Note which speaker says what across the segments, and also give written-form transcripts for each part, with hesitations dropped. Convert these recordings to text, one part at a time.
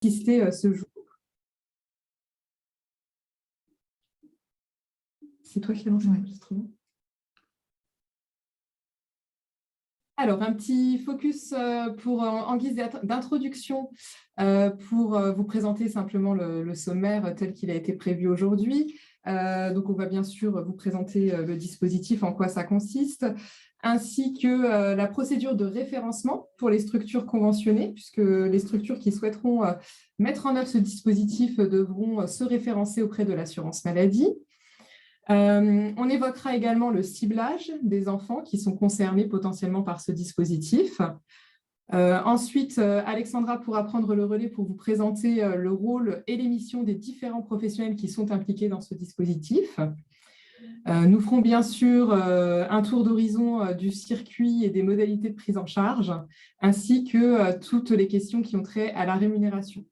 Speaker 1: assister ce jour. C'est toi qui as lancé l'enregistrement. Alors, un petit focus en guise d'introduction pour vous présenter simplement le sommaire tel qu'il a été prévu aujourd'hui. Donc, on va bien sûr vous présenter le dispositif, en quoi ça consiste, ainsi que la procédure de référencement pour les structures conventionnées, puisque les structures qui souhaiteront mettre en œuvre ce dispositif devront se référencer auprès de l'assurance maladie. On évoquera également le ciblage des enfants qui sont concernés potentiellement par ce dispositif. Ensuite, Alexandra pourra prendre le relais pour vous présenter le rôle et les missions des différents professionnels qui sont impliqués dans ce dispositif. Nous ferons bien sûr un tour d'horizon du circuit et des modalités de prise en charge, ainsi que toutes les questions qui ont trait à la rémunération.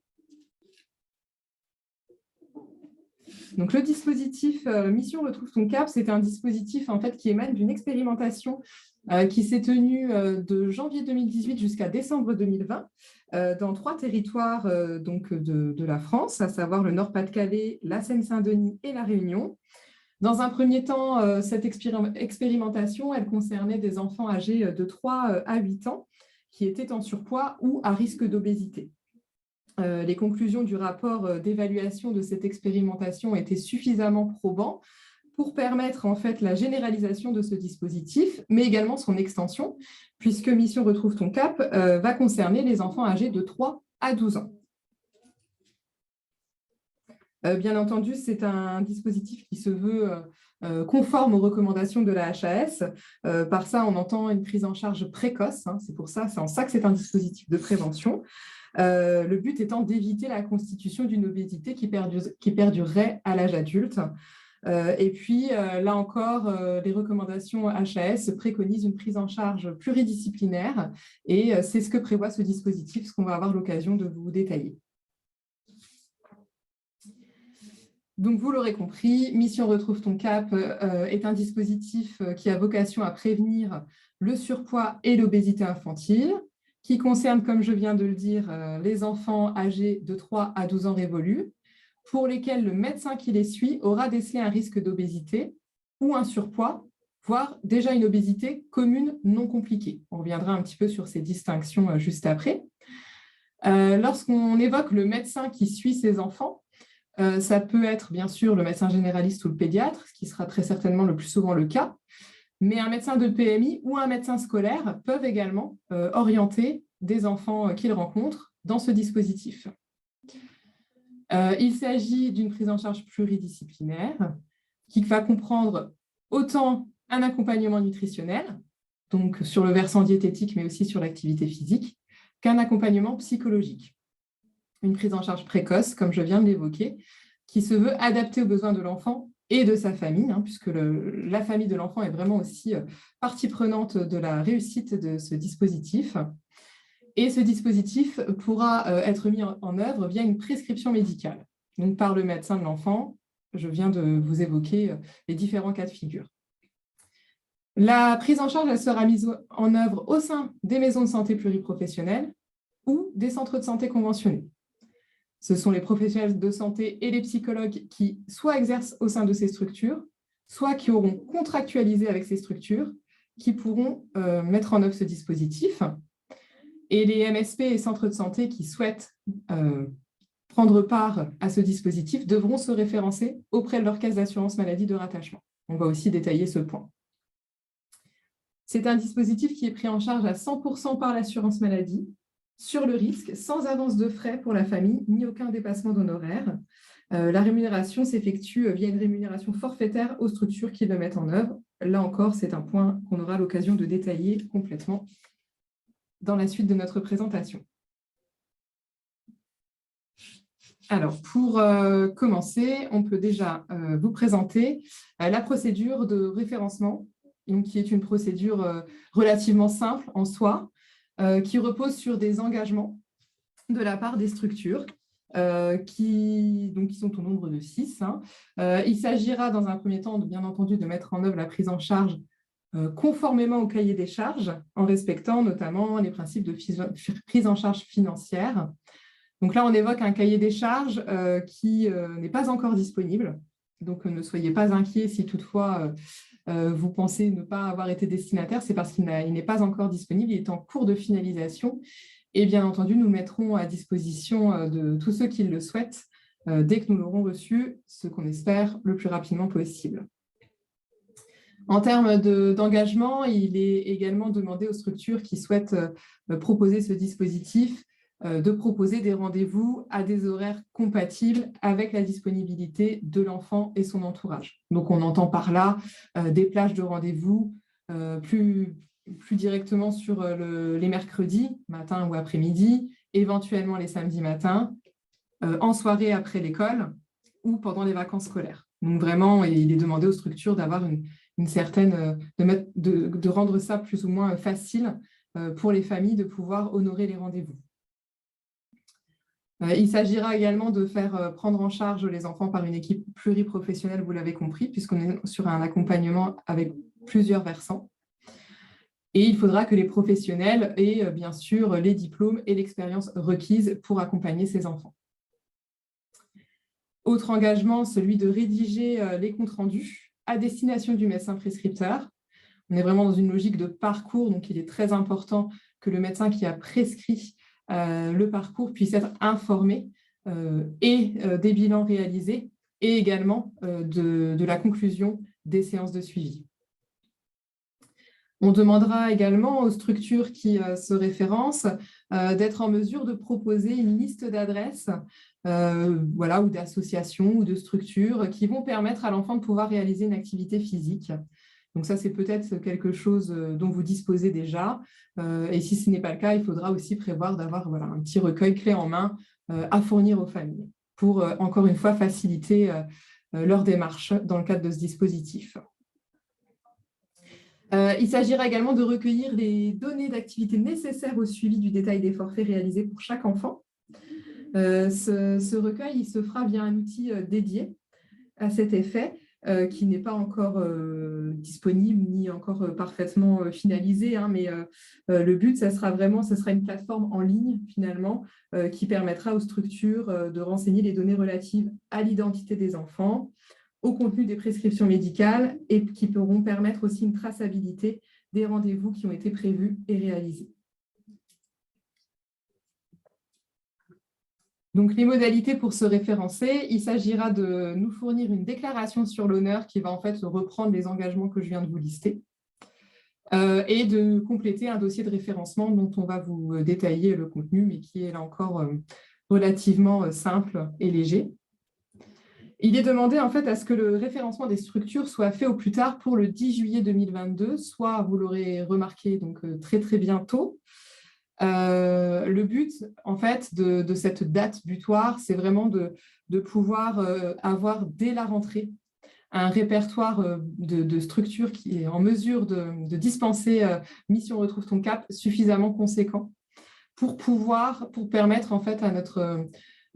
Speaker 1: Donc, le dispositif Mission Retrouve ton cap, c'est un dispositif en fait, qui émane d'une expérimentation qui s'est tenue de janvier 2018 jusqu'à décembre 2020 dans 3 territoires donc de la France, à savoir le Nord-Pas-de-Calais, la Seine-Saint-Denis et la Réunion. Dans un premier temps, cette expérimentation, elle concernait des enfants âgés de 3 à 8 ans qui étaient en surpoids ou à risque d'obésité. Les conclusions du rapport d'évaluation de cette expérimentation étaient suffisamment probants pour permettre en fait la généralisation de ce dispositif, mais également son extension, puisque Mission Retrouve ton cap va concerner les enfants âgés de 3 à 12 ans. Bien entendu, c'est un dispositif qui se veut conforme aux recommandations de la HAS. Par ça, on entend une prise en charge précoce. Hein, c'est en ça que c'est un dispositif de prévention. Le but étant d'éviter la constitution d'une obésité qui perdurerait à l'âge adulte. Et puis, là encore, les recommandations HAS préconisent une prise en charge pluridisciplinaire et c'est ce que prévoit ce dispositif, ce qu'on va avoir l'occasion de vous détailler. Donc, vous l'aurez compris, Mission Retrouve ton cap est un dispositif qui a vocation à prévenir le surpoids et l'obésité infantile, qui concerne, comme je viens de le dire, les enfants âgés de 3 à 12 ans révolus, pour lesquels le médecin qui les suit aura décelé un risque d'obésité ou un surpoids, voire déjà une obésité commune non compliquée. On reviendra un petit peu sur ces distinctions juste après. Lorsqu'on évoque le médecin qui suit ses enfants, ça peut être bien sûr le médecin généraliste ou le pédiatre, ce qui sera très certainement le plus souvent le cas, mais un médecin de PMI ou un médecin scolaire peuvent également orienter des enfants qu'ils rencontrent dans ce dispositif. Il s'agit d'une prise en charge pluridisciplinaire qui va comprendre autant un accompagnement nutritionnel, donc sur le versant diététique, mais aussi sur l'activité physique, qu'un accompagnement psychologique. Une prise en charge précoce, comme je viens de l'évoquer, qui se veut adaptée aux besoins de l'enfant et de sa famille, hein, puisque la famille de l'enfant est vraiment aussi partie prenante de la réussite de ce dispositif. Et ce dispositif pourra être mis en œuvre via une prescription médicale, donc par le médecin de l'enfant. Je viens de vous évoquer les différents cas de figure. La prise en charge elle sera mise en œuvre au sein des maisons de santé pluriprofessionnelles ou des centres de santé conventionnés. Ce sont les professionnels de santé et les psychologues qui soit exercent au sein de ces structures, soit qui auront contractualisé avec ces structures, qui pourront mettre en œuvre ce dispositif. Et les MSP et centres de santé qui souhaitent prendre part à ce dispositif devront se référencer auprès de leur caisse d'assurance maladie de rattachement. On va aussi détailler ce point. C'est un dispositif qui est pris en charge à 100% par l'assurance maladie, sur le risque, sans avance de frais pour la famille, ni aucun dépassement d'honoraires. La rémunération s'effectue via une rémunération forfaitaire aux structures qui le mettent en œuvre. Là encore, c'est un point qu'on aura l'occasion de détailler complètement dans la suite de notre présentation. Alors, pour commencer, on peut déjà vous présenter la procédure de référencement, donc, qui est une procédure relativement simple en soi, qui repose sur des engagements de la part des structures qui sont au nombre de 6. Hein. Il s'agira dans un premier temps, bien entendu, de mettre en œuvre la prise en charge conformément au cahier des charges, en respectant notamment les principes de prise en charge financière. Donc là, on évoque un cahier des charges qui n'est pas encore disponible. Donc, ne soyez pas inquiets si toutefois vous pensez ne pas avoir été destinataire, c'est parce qu'il n'est pas encore disponible, il est en cours de finalisation. Et bien entendu, nous le mettrons à disposition de tous ceux qui le souhaitent dès que nous l'aurons reçu, ce qu'on espère le plus rapidement possible. En termes d'engagement, il est également demandé aux structures qui souhaitent proposer ce dispositif de proposer des rendez-vous à des horaires compatibles avec la disponibilité de l'enfant et son entourage. Donc, on entend par là des plages de rendez-vous plus directement sur les mercredis, matin ou après-midi, éventuellement les samedis matins, en soirée après l'école ou pendant les vacances scolaires. Donc, vraiment, il est demandé aux structures d'avoir une certaine, de rendre ça plus ou moins facile pour les familles de pouvoir honorer les rendez-vous. Il s'agira également de faire prendre en charge les enfants par une équipe pluriprofessionnelle, vous l'avez compris, puisqu'on est sur un accompagnement avec plusieurs versants. Et il faudra que les professionnels aient bien sûr les diplômes et l'expérience requise pour accompagner ces enfants. Autre engagement, celui de rédiger les comptes rendus à destination du médecin prescripteur. On est vraiment dans une logique de parcours, donc il est très important que le médecin qui a prescrit le parcours puisse être informé des bilans réalisés et également de la conclusion des séances de suivi. On demandera également aux structures qui se référencent d'être en mesure de proposer une liste d'adresses ou d'associations ou de structures qui vont permettre à l'enfant de pouvoir réaliser une activité physique. Donc ça, c'est peut-être quelque chose dont vous disposez déjà. Et si ce n'est pas le cas, il faudra aussi prévoir d'avoir un petit recueil clé en main à fournir aux familles pour, encore une fois, faciliter leur démarche dans le cadre de ce dispositif. Il s'agira également de recueillir les données d'activité nécessaires au suivi du détail des forfaits réalisés pour chaque enfant. Ce recueil, il se fera via un outil dédié à cet effet, qui n'est pas encore disponible ni encore parfaitement finalisé, mais le but, ce sera une plateforme en ligne finalement qui permettra aux structures de renseigner les données relatives à l'identité des enfants, au contenu des prescriptions médicales et qui pourront permettre aussi une traçabilité des rendez-vous qui ont été prévus et réalisés. Donc, les modalités pour se référencer, il s'agira de nous fournir une déclaration sur l'honneur qui va en fait reprendre les engagements que je viens de vous lister et de compléter un dossier de référencement dont on va vous détailler le contenu, mais qui est là encore relativement simple et léger. Il est demandé en fait à ce que le référencement des structures soit fait au plus tard pour le 10 juillet 2022, soit, vous l'aurez remarqué, donc très très bientôt. Le but, en fait, de cette date butoir, c'est vraiment de pouvoir avoir dès la rentrée un répertoire de structures qui est en mesure de dispenser Mission Retrouve ton cap suffisamment conséquent pour permettre en fait à notre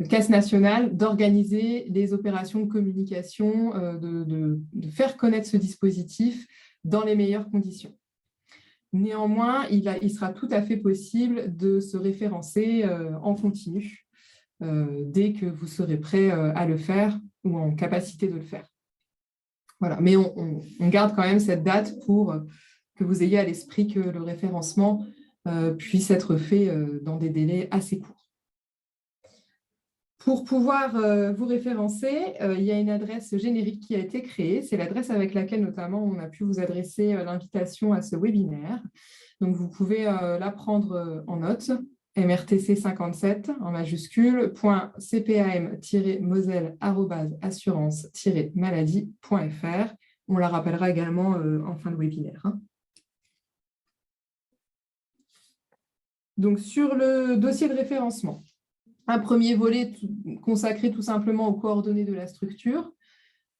Speaker 1: caisse nationale d'organiser les opérations de communication, de faire connaître ce dispositif dans les meilleures conditions. Néanmoins, il sera tout à fait possible de se référencer en continu dès que vous serez prêt à le faire ou en capacité de le faire. Voilà. Mais on garde quand même cette date pour que vous ayez à l'esprit que le référencement puisse être fait dans des délais assez courts. Pour pouvoir vous référencer, il y a une adresse générique qui a été créée. C'est l'adresse avec laquelle, notamment, on a pu vous adresser l'invitation à ce webinaire. Donc, vous pouvez la prendre en note, mrtc57 en majuscule, .cpam-moselle@assurance-maladie.fr. On la rappellera également en fin de webinaire. Donc, sur le dossier de référencement, un premier volet consacré tout simplement aux coordonnées de la structure.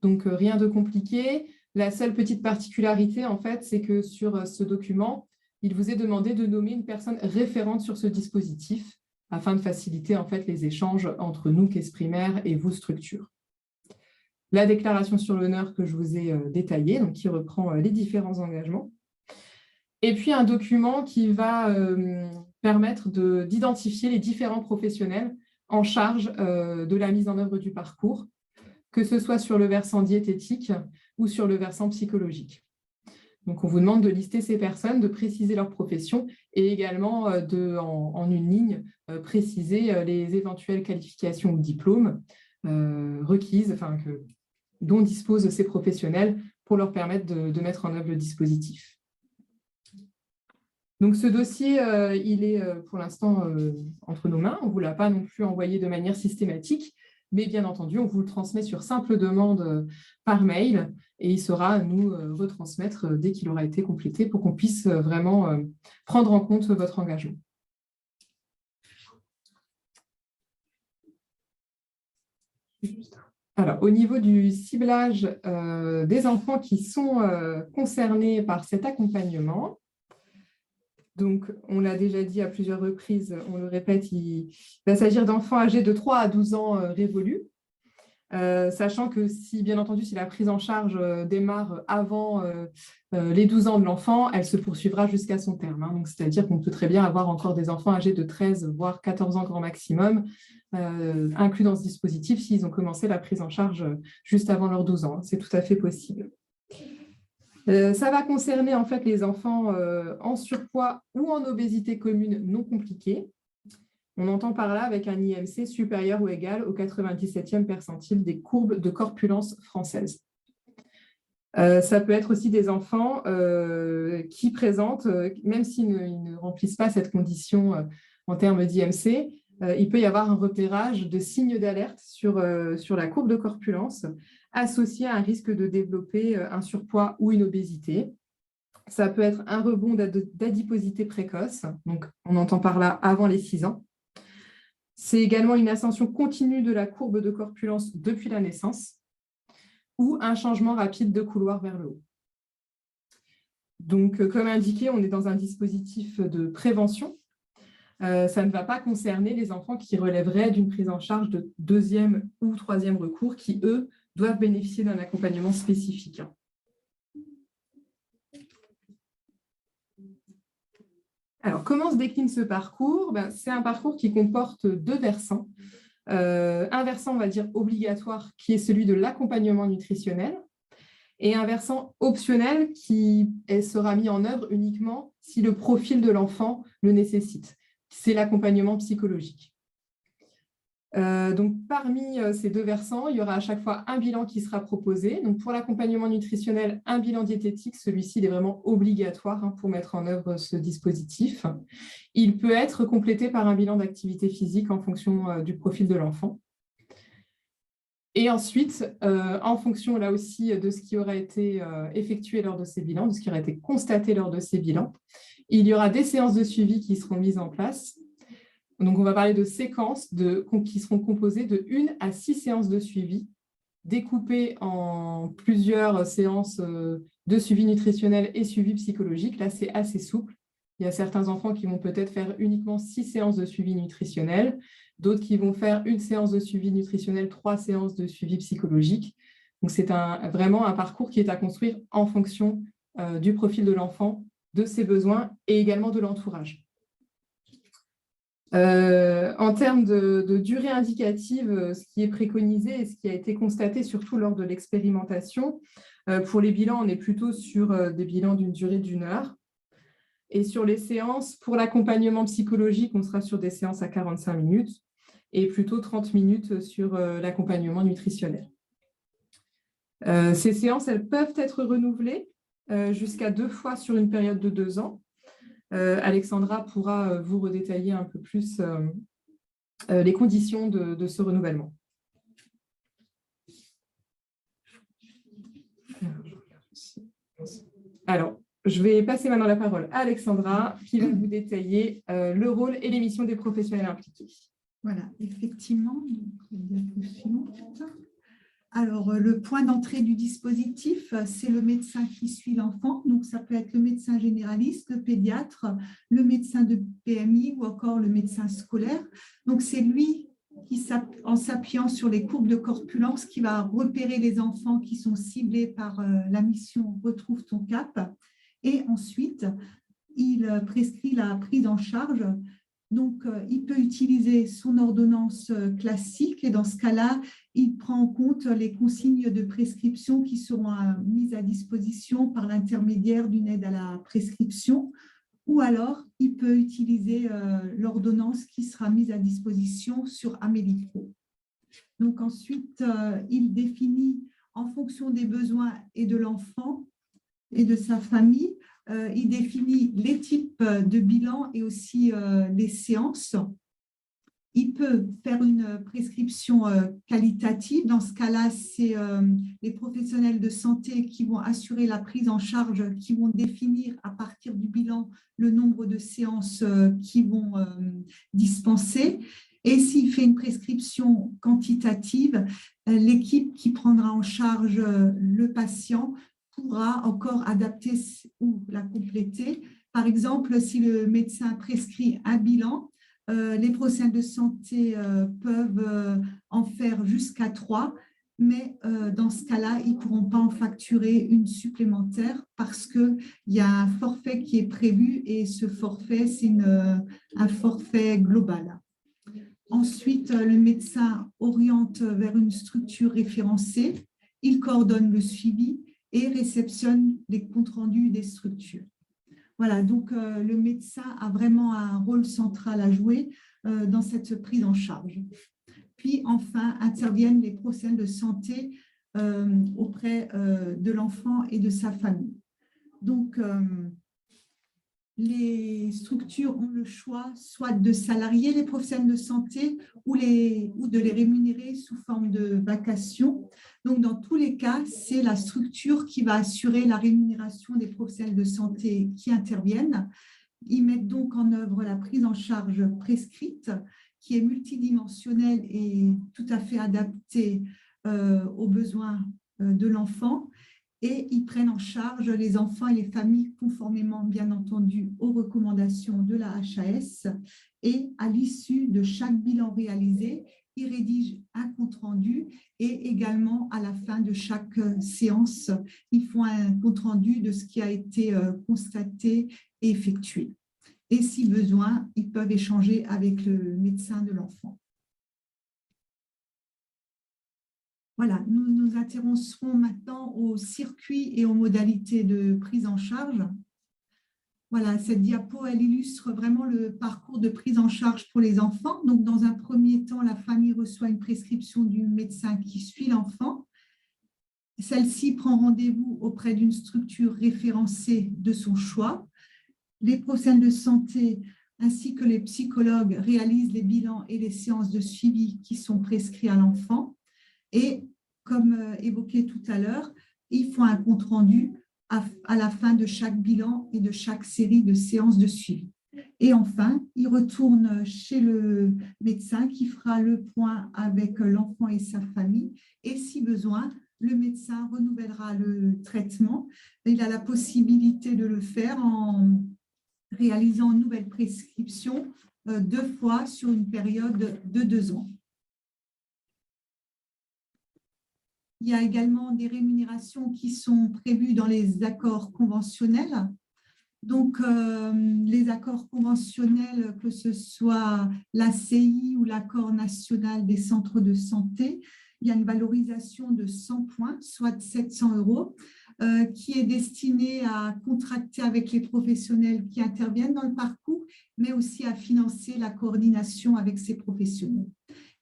Speaker 1: Donc, rien de compliqué. La seule petite particularité, en fait, c'est que sur ce document, il vous est demandé de nommer une personne référente sur ce dispositif afin de faciliter, en fait, les échanges entre nous, caisse primaire, et vous, structure. La déclaration sur l'honneur que je vous ai détaillée, donc qui reprend les différents engagements. Et puis, un document qui va permettre d'identifier les différents professionnels en charge de la mise en œuvre du parcours, que ce soit sur le versant diététique ou sur le versant psychologique. Donc, on vous demande de lister ces personnes, de préciser leur profession et également en une ligne, préciser les éventuelles qualifications ou diplômes requises, dont disposent ces professionnels pour leur permettre de mettre en œuvre le dispositif. Donc, ce dossier, il est pour l'instant entre nos mains. On ne vous l'a pas non plus envoyé de manière systématique, mais bien entendu, on vous le transmet sur simple demande par mail et il sera à nous retransmettre dès qu'il aura été complété pour qu'on puisse vraiment prendre en compte votre engagement. Alors, au niveau du ciblage des enfants qui sont concernés par cet accompagnement, donc, on l'a déjà dit à plusieurs reprises, on le répète, il va s'agir d'enfants âgés de 3 à 12 ans révolus, sachant que si, bien entendu, si la prise en charge démarre avant les 12 ans de l'enfant, elle se poursuivra jusqu'à son terme. Donc, c'est-à-dire qu'on peut très bien avoir encore des enfants âgés de 13, voire 14 ans grand maximum, inclus dans ce dispositif s'ils ont commencé la prise en charge juste avant leurs 12 ans. C'est tout à fait possible. Ça va concerner en fait les enfants en surpoids ou en obésité commune non compliquée. On entend par là avec un IMC supérieur ou égal au 97e percentile des courbes de corpulence françaises. Ça peut être aussi des enfants qui présentent, même s'ils ne remplissent pas cette condition en termes d'IMC, il peut y avoir un repérage de signes d'alerte sur la courbe de corpulence associé à un risque de développer un surpoids ou une obésité. Ça peut être un rebond d'adiposité précoce, donc on entend par là avant les 6 ans. C'est également une ascension continue de la courbe de corpulence depuis la naissance ou un changement rapide de couloir vers le haut. Donc, comme indiqué, on est dans un dispositif de prévention. Ça ne va pas concerner les enfants qui relèveraient d'une prise en charge de 2e ou 3e recours qui, eux, doivent bénéficier d'un accompagnement spécifique. Alors, comment se décline ce parcours? C'est un parcours qui comporte 2 versants. Un versant, on va dire, obligatoire, qui est celui de l'accompagnement nutritionnel, et un versant optionnel qui sera mis en œuvre uniquement si le profil de l'enfant le nécessite. C'est l'accompagnement psychologique. Donc, parmi ces 2 versants, il y aura à chaque fois un bilan qui sera proposé. Donc, pour l'accompagnement nutritionnel, un bilan diététique, celui-ci est vraiment obligatoire pour mettre en œuvre ce dispositif. Il peut être complété par un bilan d'activité physique en fonction du profil de l'enfant. Et ensuite, en fonction là aussi de ce qui aura été effectué lors de ces bilans, de ce qui aura été constaté lors de ces bilans, il y aura des séances de suivi qui seront mises en place. Donc, on va parler de séquences qui seront composées de 1 à 6 séances de suivi, découpées en plusieurs séances de suivi nutritionnel et suivi psychologique. Là, c'est assez souple. Il y a certains enfants qui vont peut-être faire uniquement 6 séances de suivi nutritionnel, d'autres qui vont faire 1 séance de suivi nutritionnel, 3 séances de suivi psychologique. Donc, c'est vraiment un parcours qui est à construire en fonction du profil de l'enfant, de ses besoins et également de l'entourage. En termes de durée indicative, ce qui est préconisé et ce qui a été constaté surtout lors de l'expérimentation, pour les bilans, on est plutôt sur des bilans d'une durée d'1 heure. Et sur les séances, pour l'accompagnement psychologique, on sera sur des séances à 45 minutes et plutôt 30 minutes sur l'accompagnement nutritionnel. Ces séances, elles peuvent être renouvelées jusqu'à 2 fois sur une période de 2 ans. Alexandra pourra vous redétailler un peu plus les conditions de ce renouvellement. Alors, je vais passer maintenant la parole à Alexandra qui va vous détailler le rôle et les missions des professionnels impliqués.
Speaker 2: Voilà, effectivement. Alors, le point d'entrée du dispositif, c'est le médecin qui suit l'enfant. Donc, ça peut être le médecin généraliste, le pédiatre, le médecin de PMI ou encore le médecin scolaire. Donc, c'est lui qui, en s'appuyant sur les courbes de corpulence, qui va repérer les enfants qui sont ciblés par la mission « Retrouve ton cap ». Et ensuite, il prescrit la prise en charge Donc, il peut utiliser son ordonnance classique et dans ce cas-là, il prend en compte les consignes de prescription qui seront mises à disposition par l'intermédiaire d'une aide à la prescription ou alors il peut utiliser l'ordonnance qui sera mise à disposition sur Amélie Pro. Donc ensuite, il définit en fonction des besoins et de l'enfant et de sa famille, il définit les types de bilan et aussi les séances. Il peut faire une prescription qualitative. Dans ce cas-là, c'est les professionnels de santé qui vont assurer la prise en charge, qui vont définir à partir du bilan le nombre de séances qu'ils vont dispenser. Et s'il fait une prescription quantitative, l'équipe qui prendra en charge le patient pourra encore adapter ou la compléter. Par exemple, si le médecin prescrit un bilan, les professionnels de santé peuvent en faire jusqu'à 3, mais dans ce cas-là, ils ne pourront pas en facturer une supplémentaire parce qu'il y a un forfait qui est prévu et ce forfait, c'est un forfait global. Ensuite, le médecin oriente vers une structure référencée, il coordonne le suivi et réceptionne les comptes rendus des structures. Voilà, donc le médecin a vraiment un rôle central à jouer dans cette prise en charge. Puis enfin, interviennent les professionnels de santé auprès de l'enfant et de sa famille. Donc, les structures ont le choix soit de salarier les professionnels de santé ou de les rémunérer sous forme de vacation. Donc, dans tous les cas, c'est la structure qui va assurer la rémunération des professionnels de santé qui interviennent. Ils mettent donc en œuvre la prise en charge prescrite qui est multidimensionnelle et tout à fait adaptée aux besoins de l'enfant. Et ils prennent en charge les enfants et les familles conformément, bien entendu, aux recommandations de la HAS. Et à l'issue de chaque bilan réalisé, ils rédigent un compte-rendu et également à la fin de chaque séance, ils font un compte-rendu de ce qui a été constaté et effectué. Et si besoin, ils peuvent échanger avec le médecin de l'enfant. Voilà, nous nous intéresserons maintenant au circuit et aux modalités de prise en charge. Voilà, cette diapo, elle illustre vraiment le parcours de prise en charge pour les enfants. Donc, dans un premier temps, la famille reçoit une prescription du médecin qui suit l'enfant. Celle-ci prend rendez-vous auprès d'une structure référencée de son choix. Les professionnels de santé ainsi que les psychologues réalisent les bilans et les séances de suivi qui sont prescrits à l'enfant. Et comme évoqué tout à l'heure, ils font un compte-rendu à la fin de chaque bilan et de chaque série de séances de suivi. Et enfin, ils retournent chez le médecin qui fera le point avec l'enfant et sa famille. Et si besoin, le médecin renouvellera le traitement. Il a la possibilité de le faire en réalisant une nouvelle prescription 2 fois sur une période de 2 ans. Il y a également des rémunérations qui sont prévues dans les accords conventionnels. Donc, les accords conventionnels, que ce soit l'ACI ou l'accord national des centres de santé, il y a une valorisation de 100 points, soit 700 €, qui est destinée à contracter avec les professionnels qui interviennent dans le parcours, mais aussi à financer la coordination avec ces professionnels.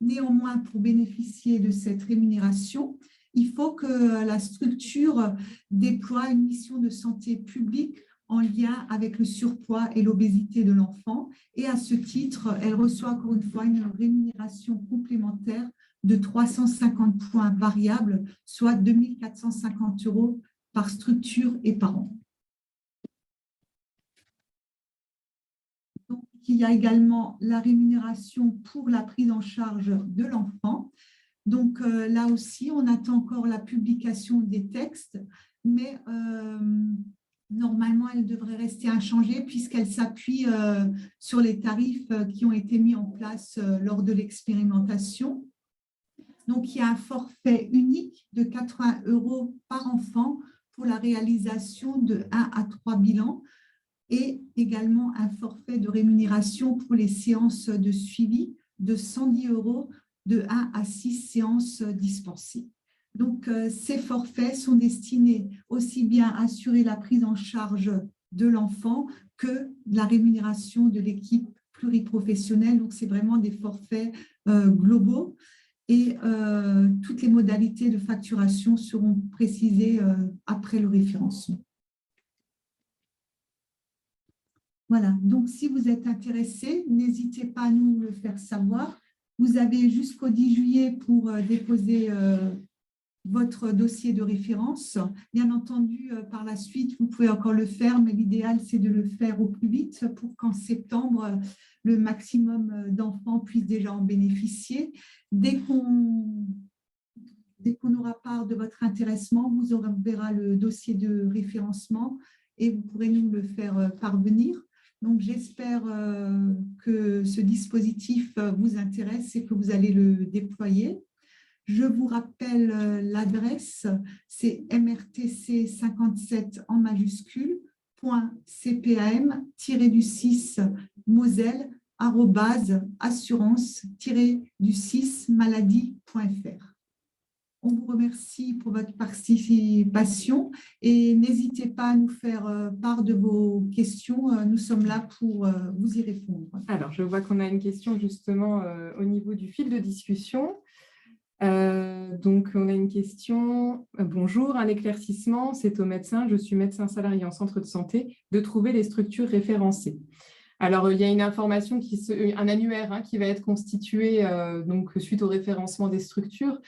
Speaker 2: Néanmoins, pour bénéficier de cette rémunération, il faut que la structure déploie une mission de santé publique en lien avec le surpoids et l'obésité de l'enfant. Et à ce titre, elle reçoit encore une fois une rémunération complémentaire de 350 points variables, soit 2 450 € par structure et par an. Donc, il y a également la rémunération pour la prise en charge de l'enfant. Donc, là aussi, on attend encore la publication des textes, mais normalement, elle devrait rester inchangée puisqu'elle s'appuie sur les tarifs qui ont été mis en place lors de l'expérimentation. Donc, il y a un forfait unique de 80 € par enfant pour la réalisation de 1 à 3 bilans. et également un forfait de rémunération pour les séances de suivi de 110 € de 1 à 6 séances dispensées. Donc, ces forfaits sont destinés aussi bien à assurer la prise en charge de l'enfant que la rémunération de l'équipe pluriprofessionnelle. Donc, c'est vraiment des forfaits globaux et toutes les modalités de facturation seront précisées après le référencement. Voilà, donc si vous êtes intéressé, n'hésitez pas à nous le faire savoir. Vous avez jusqu'au 10 juillet pour déposer votre dossier de référence. Bien entendu, par la suite, vous pouvez encore le faire, mais l'idéal, c'est de le faire au plus vite pour qu'en septembre, le maximum d'enfants puissent déjà en bénéficier. Dès qu'on aura part de votre intéressement, vous enverra le dossier de référencement et vous pourrez nous le faire parvenir. Donc, j'espère que ce dispositif vous intéresse et que vous allez le déployer. Je vous rappelle l'adresse, c'est mrtc57 en majuscule, .cpam-6 Moselle @assurance-6 maladie.fr. On vous remercie pour votre participation et n'hésitez pas à nous faire part de vos questions. Nous sommes là pour vous y répondre.
Speaker 1: Alors, je vois qu'on a une question justement au niveau du fil de discussion. Donc, on a une question. Bonjour, un éclaircissement, c'est au médecin, je suis médecin salarié en centre de santé, de trouver les structures référencées. Alors, il y a une information, un annuaire qui va être constitué donc, suite au référencement des structures,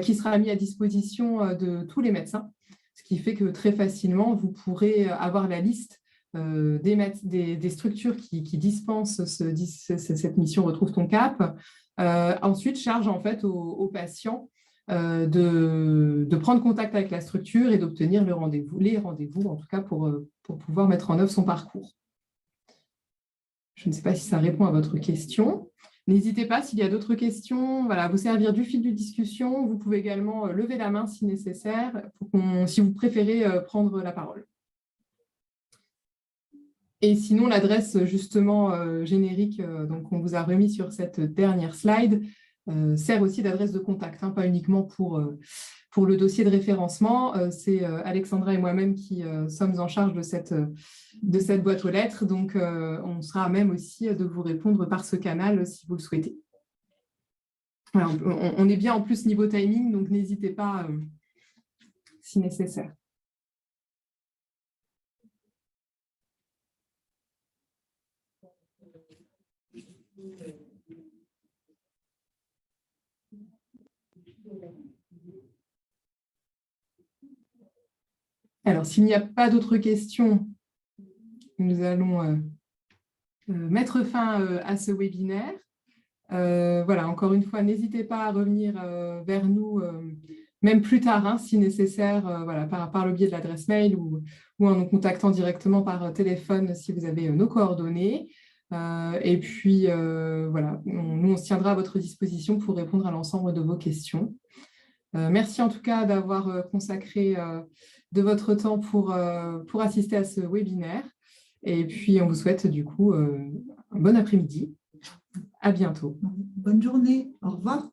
Speaker 1: qui sera mis à disposition de tous les médecins, ce qui fait que très facilement, vous pourrez avoir la liste des structures qui dispensent cette mission Retrouve ton cap. Ensuite, charge en fait aux patients de prendre contact avec la structure et d'obtenir les rendez-vous, en tout cas pour pouvoir mettre en œuvre son parcours. Je ne sais pas si ça répond à votre question. N'hésitez pas, s'il y a d'autres questions, voilà, à vous servir du fil de discussion. Vous pouvez également lever la main si nécessaire, si vous préférez prendre la parole. Et sinon, l'adresse justement générique qu'on vous a remis sur cette dernière slide sert aussi d'adresse de contact, pas uniquement pour le dossier de référencement. C'est Alexandra et moi-même qui sommes en charge de cette boîte aux lettres. Donc, on sera à même aussi de vous répondre par ce canal si vous le souhaitez. Voilà, on est bien en plus niveau timing, donc n'hésitez pas si nécessaire. Alors, s'il n'y a pas d'autres questions, nous allons mettre fin à ce webinaire. Voilà, encore une fois, n'hésitez pas à revenir vers nous, même plus tard, si nécessaire, voilà, par le biais de l'adresse mail ou en nous contactant directement par téléphone si vous avez nos coordonnées. Et puis, voilà, nous, on se tiendra à votre disposition pour répondre à l'ensemble de vos questions. Merci en tout cas d'avoir consacré de votre temps pour assister à ce webinaire. Et puis, on vous souhaite du coup un bon après-midi. À bientôt.
Speaker 2: Bonne journée. Au revoir.